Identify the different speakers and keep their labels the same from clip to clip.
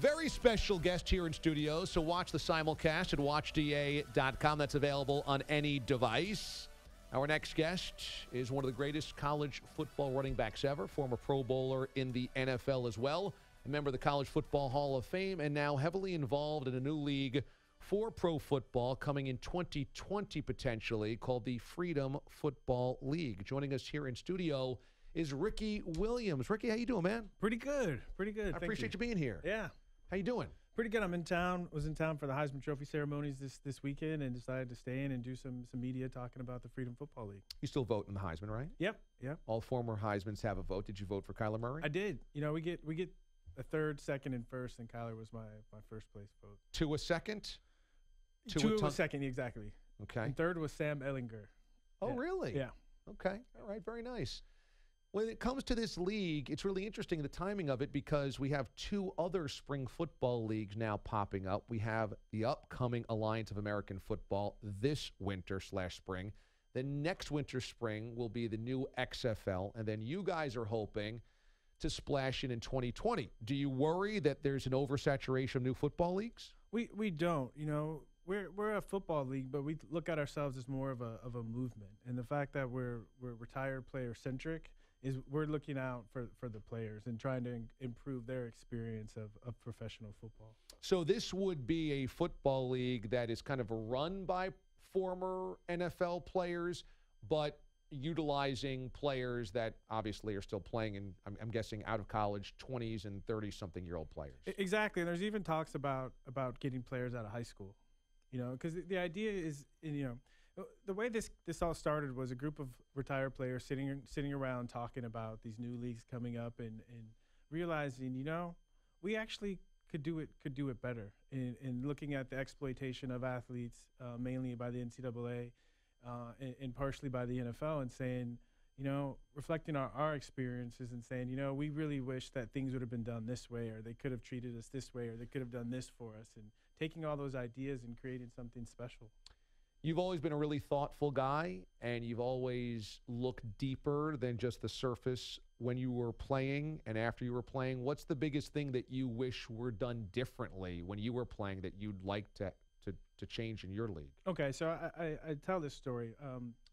Speaker 1: Very special guest here in studio, so watch the simulcast at watchda.com. That's available on any device. Our next guest is one of the greatest college football running backs ever, former Pro Bowler in the NFL as well, a member of the College Football Hall of Fame, and now heavily involved in a new league for pro football coming in 2020 potentially, called the Freedom Football League. Joining us here in studio is Ricky Williams. Ricky, how you doing, man?
Speaker 2: Pretty good.
Speaker 1: I appreciate you being here.
Speaker 2: Yeah.
Speaker 1: How you doing?
Speaker 2: Pretty good. I'm in town. Was in town for the Heisman Trophy ceremonies this weekend and decided to stay in and do some media talking about the Freedom Football League.
Speaker 1: You still vote in the Heisman, right?
Speaker 2: Yep.
Speaker 1: All former Heismans have a vote. Did you vote for Kyler Murray?
Speaker 2: I did. You know, we get a third, second, and first, and Kyler was my first place vote.
Speaker 1: To a second?
Speaker 2: To a second, exactly.
Speaker 1: Okay.
Speaker 2: And third was Sam Ehlinger.
Speaker 1: Oh,
Speaker 2: Yeah.
Speaker 1: really?
Speaker 2: Yeah.
Speaker 1: Okay. All right. Very nice. When it comes to this league, it's really interesting, the timing of it, because we have two other spring football leagues now popping up. We have the upcoming Alliance of American Football this winter/spring. The next winter/spring will be the new XFL, and then you guys are hoping to splash in 2020. Do you worry that there's an oversaturation of new football leagues?
Speaker 2: We don't. You know, we're a football league, but we look at ourselves as more of a movement. And the fact that we're retired player centric is we're looking out for the players and trying to improve their experience of professional football.
Speaker 1: So this would be a football league that is kind of run by former NFL players, but utilizing players that obviously are still playing in, I'm guessing, out of college, 20s and 30-something-year-old players.
Speaker 2: Exactly. And there's even talks about getting players out of high school, you know, because the idea is, you know, the way this all started was a group of retired players sitting around talking about these new leagues coming up and realizing, you know, we actually could do it better in looking at the exploitation of athletes, mainly by the NCAA and partially by the NFL, and saying, you know, reflecting our experiences and saying, you know, we really wish that things would have been done this way, or they could have treated us this way, or they could have done this for us, and taking all those ideas and creating something special.
Speaker 1: You've always been a really thoughtful guy, and you've always looked deeper than just the surface when you were playing and after you were playing. What's the biggest thing that you wish were done differently when you were playing that you'd like to change in your league?
Speaker 2: Okay, so I tell this story.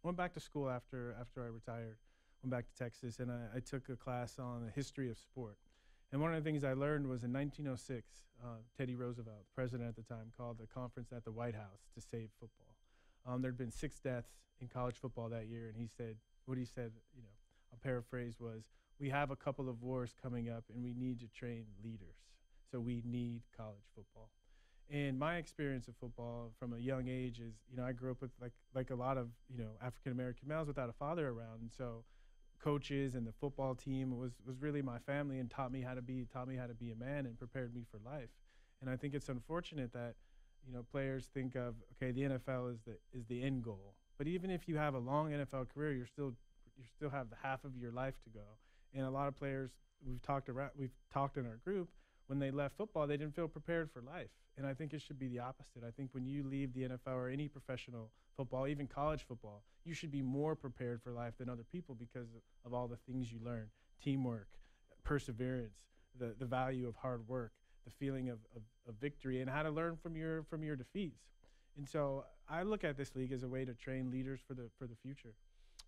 Speaker 2: Went back to school after I retired, went back to Texas, and I took a class on the history of sport. And one of the things I learned was in 1906, Teddy Roosevelt, the president at the time, called a conference at the White House to save football. There had been 6 deaths in college football that year, and he said, you know, I'll paraphrase, was, we have a couple of wars coming up, and we need to train leaders. So we need college football. And my experience of football from a young age is, you know, I grew up with like a lot of, you know, African-American males without a father around. And so coaches and the football team was really my family, and taught me how to be a man and prepared me for life. And I think it's unfortunate that, you know, players think of, okay, the NFL is the end goal. But even if you have a long NFL career, you still have the half of your life to go. And a lot of players we've talked in our group, when they left football, they didn't feel prepared for life. And I think it should be the opposite. I think when you leave the NFL or any professional football, even college football, you should be more prepared for life than other people because of all the things you learn: teamwork, perseverance, the value of hard work, the feeling of victory, and how to learn from your defeats. And so I look at this league as a way to train leaders for the future.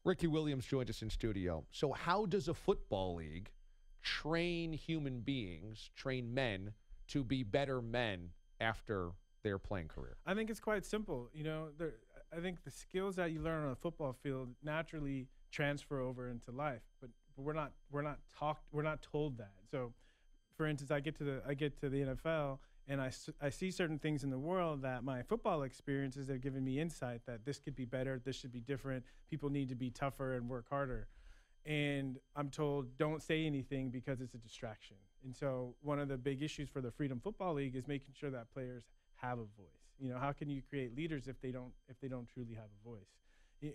Speaker 1: Ricky Williams joined us in studio. So how does a football league train human beings, train men to be better men after their playing career?
Speaker 2: I think it's quite simple. You know, I think the skills that you learn on a football field naturally transfer over into life, but we're not told that. So, for instance, I get to the NFL, and I see certain things in the world that my football experiences have given me insight that this could be better, this should be different, people need to be tougher and work harder. And I'm told, don't say anything because it's a distraction. And so one of the big issues for the Freedom Football League is making sure that players have a voice. You know, how can you create leaders if they don't truly have a voice?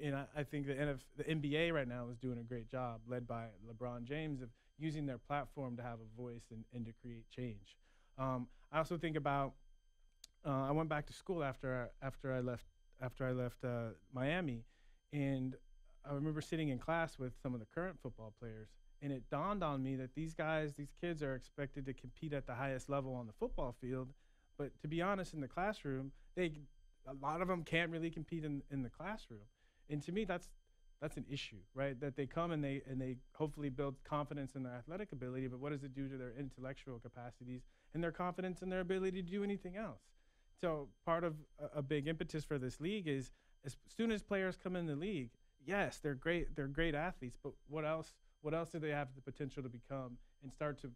Speaker 2: And I think the NBA right now is doing a great job, led by LeBron James, of using their platform to have a voice and to create change. I also think about I went back to school after I left Miami, and I remember sitting in class with some of the current football players, And it dawned on me that these kids are expected to compete at the highest level on the football field. But to be honest, in the classroom, a lot of them can't really compete in the classroom. And to me, that's an issue, right? That they come and they hopefully build confidence in their athletic ability, but what does it do to their intellectual capacities and their confidence in their ability to do anything else? So part of a big impetus for this league is, as soon as players come in the league, yes, they're great athletes, but what else do they have the potential to become, and start to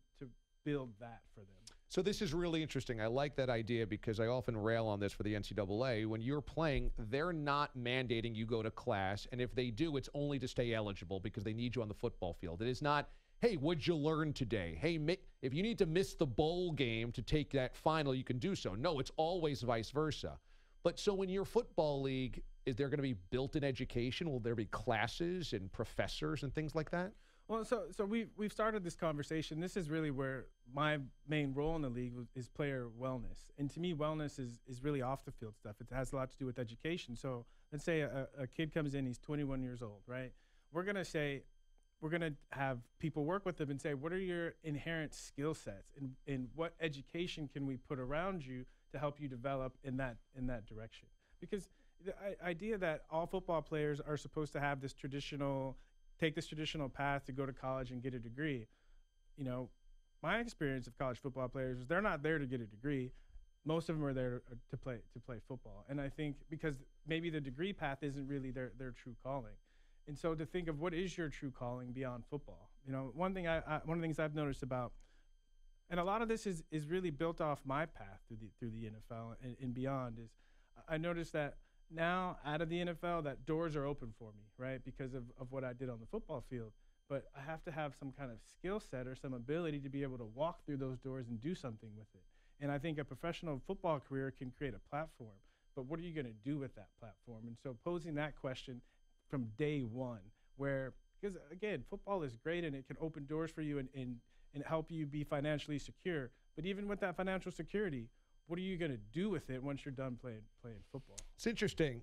Speaker 2: build that for them?
Speaker 1: So this is really interesting. I like that idea because I often rail on this for the NCAA. When you're playing, they're not mandating you go to class, and if they do, it's only to stay eligible because they need you on the football field. It is not, hey, what'd you learn today? Hey, if you need to miss the bowl game to take that final, you can do so. No, it's always vice versa. But so in your football league, is there going to be built-in education? Will there be classes and professors and things like that?
Speaker 2: Well, so we've started this conversation. This is really where my main role in the league is player wellness. And to me, wellness is really off the field stuff. It has a lot to do with education. So let's say a kid comes in, he's 21 years old, right? We're going to have people work with them and say, what are your inherent skill sets, and what education can we put around you to help you develop in that direction? Because the idea that all football players are supposed to have take this traditional path to go to college and get a degree. My experience of college football players is they're not there to get a degree. Most of them are there to play football. And I think because maybe the degree path isn't really their true calling. And so to think of what is your true calling beyond football. One of the things I've noticed about, and a lot of this is really built off my path through the NFL and beyond, is I noticed that now out of the NFL, that doors are open for me, right? Because of what I did on the football field. But I have to have some kind of skill set or some ability to be able to walk through those doors and do something with it. And I think a professional football career can create a platform, but what are you going to do with that platform? And so posing that question from day one, because again, football is great and it can open doors for you and help you be financially secure. But even with that financial security, what are you going to do with it once you're done playing football?
Speaker 1: It's interesting.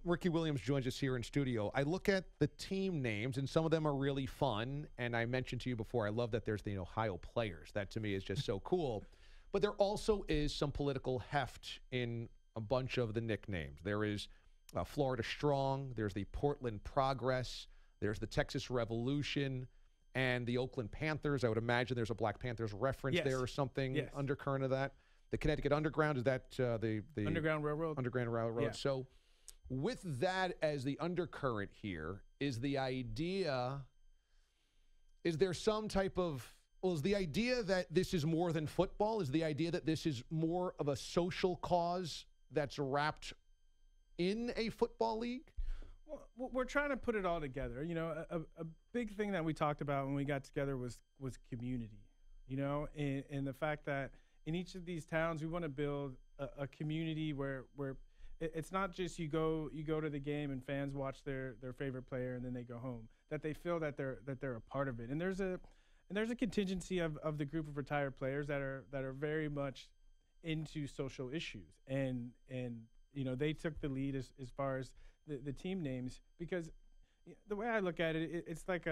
Speaker 1: Ricky Williams joins us here in studio. I look at the team names, and some of them are really fun. And I mentioned to you before, I love that there's the Ohio Players. That to me is just so cool. But there also is some political heft in a bunch of the nicknames. There is Florida Strong. There's the Portland Progress. There's the Texas Revolution. And the Oakland Panthers. I would imagine there's a Black Panthers reference there or something, undercurrent of that. The Connecticut Underground, is that the
Speaker 2: Underground Railroad?
Speaker 1: Underground Railroad. Yeah. So with that as the undercurrent here, is the idea that this is more than football? Is the idea that this is more of a social cause that's wrapped in a football league?
Speaker 2: Well, we're trying to put it all together. A big thing that we talked about when we got together was community, and the fact that in each of these towns, we want to build a community where it's not just you go to the game and fans watch their favorite player and then they go home. That they feel that they're a part of it. And there's a contingency of the group of retired players that are very much into social issues. And they took the lead as far as the team names, because the way I look at it, it's like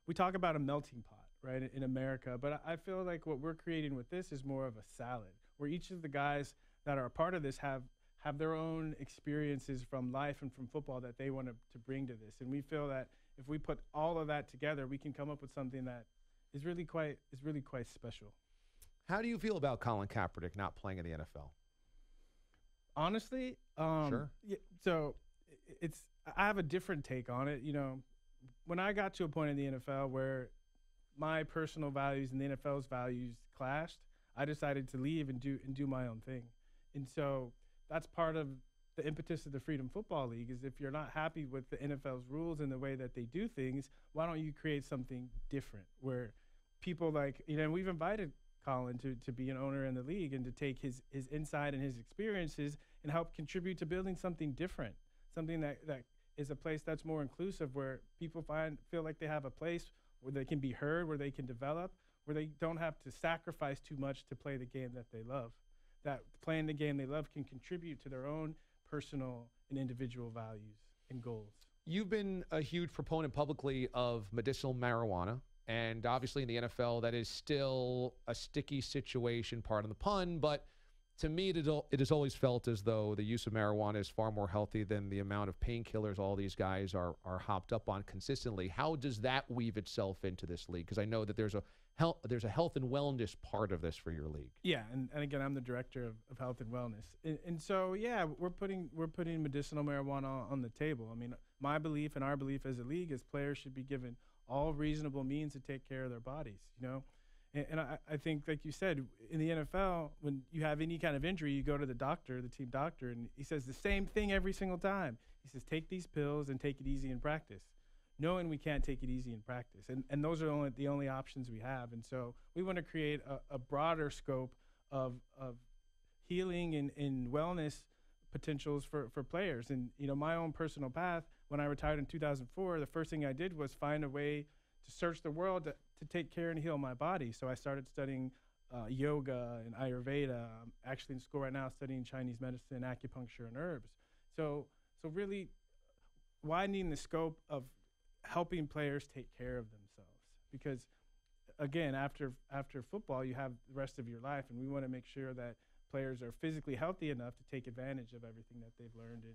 Speaker 2: we talk about a melting pot, right, in America. But I feel like what we're creating with this is more of a salad, where each of the guys that are a part of this have their own experiences from life and from football that they want to bring to this. And we feel that if we put all of that together, we can come up with something that is really quite special.
Speaker 1: How do you feel about Colin Kaepernick not playing in the NFL?
Speaker 2: Honestly,
Speaker 1: sure.
Speaker 2: Yeah, so I have a different take on it. When I got to a point in the NFL where my personal values and the NFL's values clashed, I decided to leave and do my own thing. And so that's part of the impetus of the Freedom Football League, is if you're not happy with the NFL's rules and the way that they do things, why don't you create something different where people we've invited Colin to be an owner in the league and to take his insight and his experiences and help contribute to building something different, something that is a place that's more inclusive, where people feel like they have a place where they can be heard, where they can develop, where they don't have to sacrifice too much to play the game that they love. That playing the game they love can contribute to their own personal and individual values and goals.
Speaker 1: You've been a huge proponent publicly of medicinal marijuana. And obviously in the NFL, that is still a sticky situation, pardon the pun. But to me, it has always felt as though the use of marijuana is far more healthy than the amount of painkillers all these guys are hopped up on consistently. How does that weave itself into this league? Because I know that there's a health and wellness part of this for your league.
Speaker 2: Yeah, and again, I'm the director of health and wellness, and so yeah, we're putting medicinal marijuana on the table. I mean, my belief and our belief as a league is players should be given all reasonable means to take care of their bodies. And I think, like you said, in the NFL, when you have any kind of injury, you go to the doctor, the team doctor, and he says the same thing every single time. He says, take these pills and take it easy in practice, knowing we can't take it easy in practice. And those are the only options we have. And so we want to create a broader scope of healing and wellness potentials for players. And, my own personal path, when I retired in 2004, the first thing I did was find a way to search the world to take care and heal my body. So I started studying yoga and Ayurveda. I'm actually in school right now studying Chinese medicine, acupuncture, and herbs. So really widening the scope of helping players take care of themselves. Because, again, after football, you have the rest of your life, and we want to make sure that players are physically healthy enough to take advantage of everything that they've learned and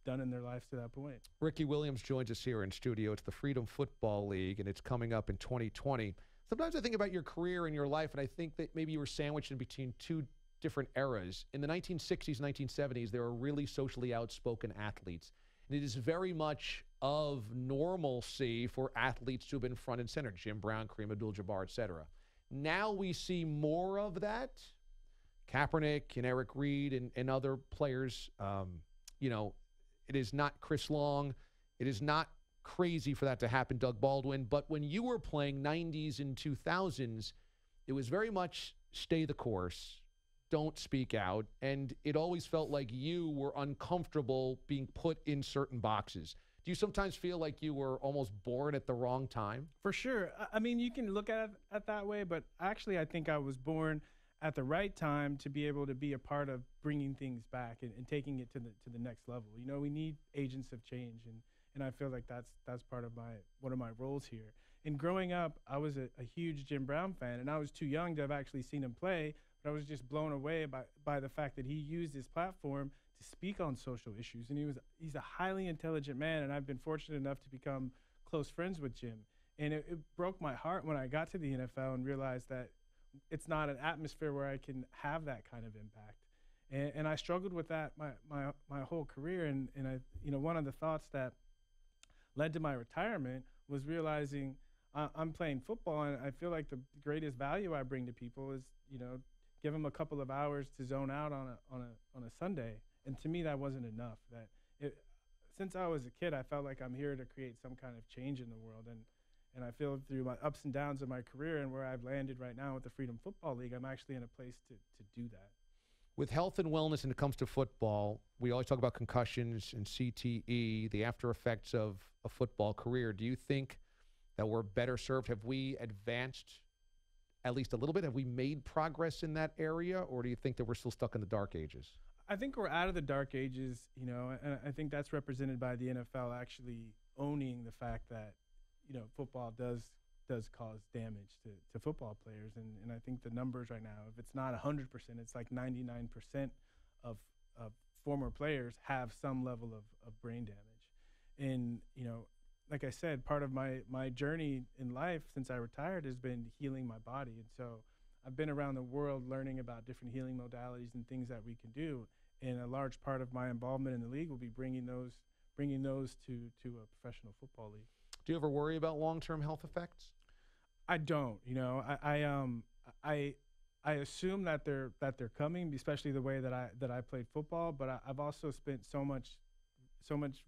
Speaker 2: done in their lives to that point.
Speaker 1: Ricky Williams joins us here in studio. It's the Freedom Football League, and it's coming up in 2020. Sometimes I think about your career and your life, and I think that maybe you were sandwiched in between two different eras. In the 1960s, 1970s, there were really socially outspoken athletes. And it is very much of normalcy for athletes to have been front and center, Jim Brown, Kareem Abdul-Jabbar, et cetera. Now we see more of that. Kaepernick and Eric Reed and other players, it is not Chris Long. It is not crazy for that to happen, Doug Baldwin. But when you were playing 90s and 2000s, it was very much stay the course, don't speak out. And it always felt like you were uncomfortable being put in certain boxes. Do you sometimes feel like you were almost born at the wrong time?
Speaker 2: For sure. I mean, you can look at it that way, but actually I think I was born at the right time to be able to be a part of bringing things back and taking it to the next level. We need agents of change, and I feel like that's part of one of my roles here. And growing up, I was a huge Jim Brown fan, and I was too young to have actually seen him play, but I was just blown away by the fact that he used his platform to speak on social issues. And he's a highly intelligent man, and I've been fortunate enough to become close friends with Jim. And it broke my heart when I got to the NFL and realized that it's not an atmosphere where I can have that kind of impact. And I struggled with that my whole career. And one of the thoughts that led to my retirement was realizing I'm playing football, and I feel like the greatest value I bring to people is, give them a couple of hours to zone out on a Sunday. And to me, that wasn't enough. Since I was a kid, I felt like I'm here to create some kind of change in the world. And I feel through my ups and downs of my career and where I've landed right now with the Freedom Football League, I'm actually in a place to do that.
Speaker 1: With health and wellness when it comes to football, we always talk about concussions and CTE, the after effects of a football career. Do you think that we're better served? Have we advanced at least a little bit? Have we made progress in that area, or do you think that we're still stuck in the dark ages?
Speaker 2: I think we're out of the dark ages, and I think that's represented by the NFL actually owning the fact that football does cause damage to football players. And I think the numbers right now, if it's not 100%, it's like 99% of former players have some level of brain damage. And, like I said, part of my journey in life since I retired has been healing my body. And so I've been around the world learning about different healing modalities and things that we can do. And a large part of my involvement in the league will be bringing those to a professional football league.
Speaker 1: Do you ever worry about long-term health effects?
Speaker 2: I don't. I assume that they're coming, especially the way that I played football. But I've also spent so much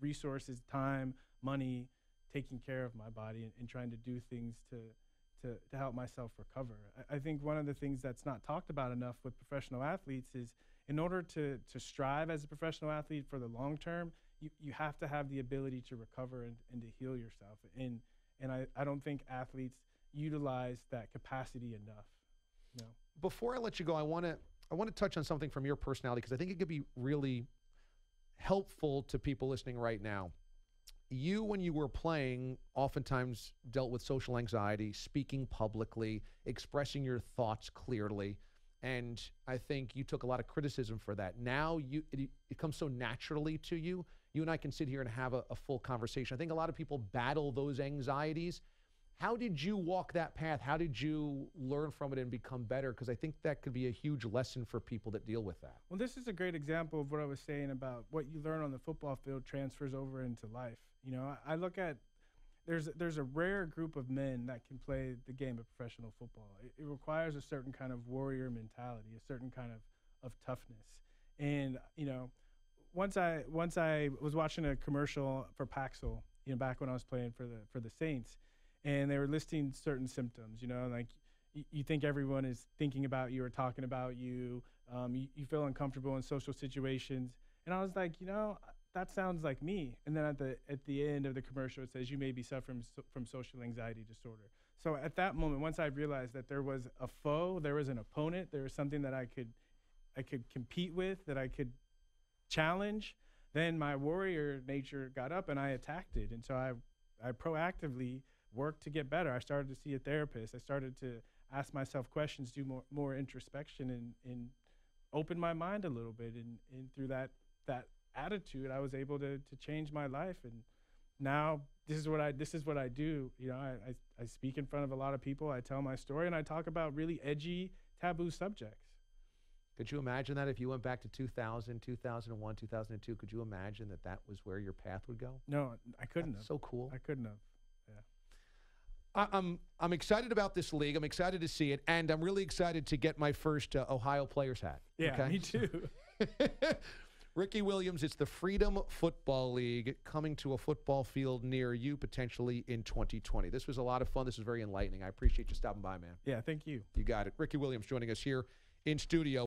Speaker 2: resources, time, money, taking care of my body and trying to do things to help myself recover. I think one of the things that's not talked about enough with professional athletes is, in order to strive as a professional athlete for the long term, you have to have the ability to recover and to heal yourself. And I don't think athletes utilize that capacity enough.
Speaker 1: Before I let you go, I want to touch on something from your personality, because I think it could be really helpful to people listening right now. you, when you were playing, oftentimes dealt with social anxiety, speaking publicly, expressing your thoughts clearly. And I think you took a lot of criticism for that. Now it comes so naturally to you. You and I can sit here and have a full conversation. I think a lot of people battle those anxieties. How did you walk that path? How did you learn from it and become better? Because I think that could be a huge lesson for people that deal with that.
Speaker 2: Well, this is a great example of what I was saying about what you learn on the football field transfers over into life. You know, I look at there's a rare group of men that can play the game of professional football. It requires a certain kind of warrior mentality, a certain kind of toughness. And, you know, once I was watching a commercial for Paxil, you know, back when I was playing for the Saints, and they were listing certain symptoms, you know, like you think everyone is thinking about you or talking about you. You feel uncomfortable in social situations. And I was like, you know, that sounds like me. And then at the end of the commercial, it says you may be suffering from social anxiety disorder. So at that moment, once I realized that there was a foe, there was an opponent, there was something that I could compete with, that I could challenge, then my warrior nature got up and I attacked it. And so I proactively worked to get better. I started to see a therapist. I started to ask myself questions, do more introspection, and open my mind a little bit. And through that attitude, I was able to change my life. And now this is what I do. You know, I speak in front of a lot of people. I tell my story, and I talk about really edgy, taboo subjects.
Speaker 1: Could you imagine that if you went back to 2000, 2001, 2002? Could you imagine that was where your path would go?
Speaker 2: No, I couldn't have.
Speaker 1: So cool.
Speaker 2: I couldn't have.
Speaker 1: I'm excited about this league. I'm excited to see it, and I'm really excited to get my first Ohio Players hat.
Speaker 2: Yeah,
Speaker 1: okay?
Speaker 2: Me too.
Speaker 1: Ricky Williams, it's the Freedom Football League coming to a football field near you potentially in 2020. This was a lot of fun. This was very enlightening. I appreciate you stopping by, man.
Speaker 2: Yeah, thank you.
Speaker 1: You got it. Ricky Williams joining us here in studio.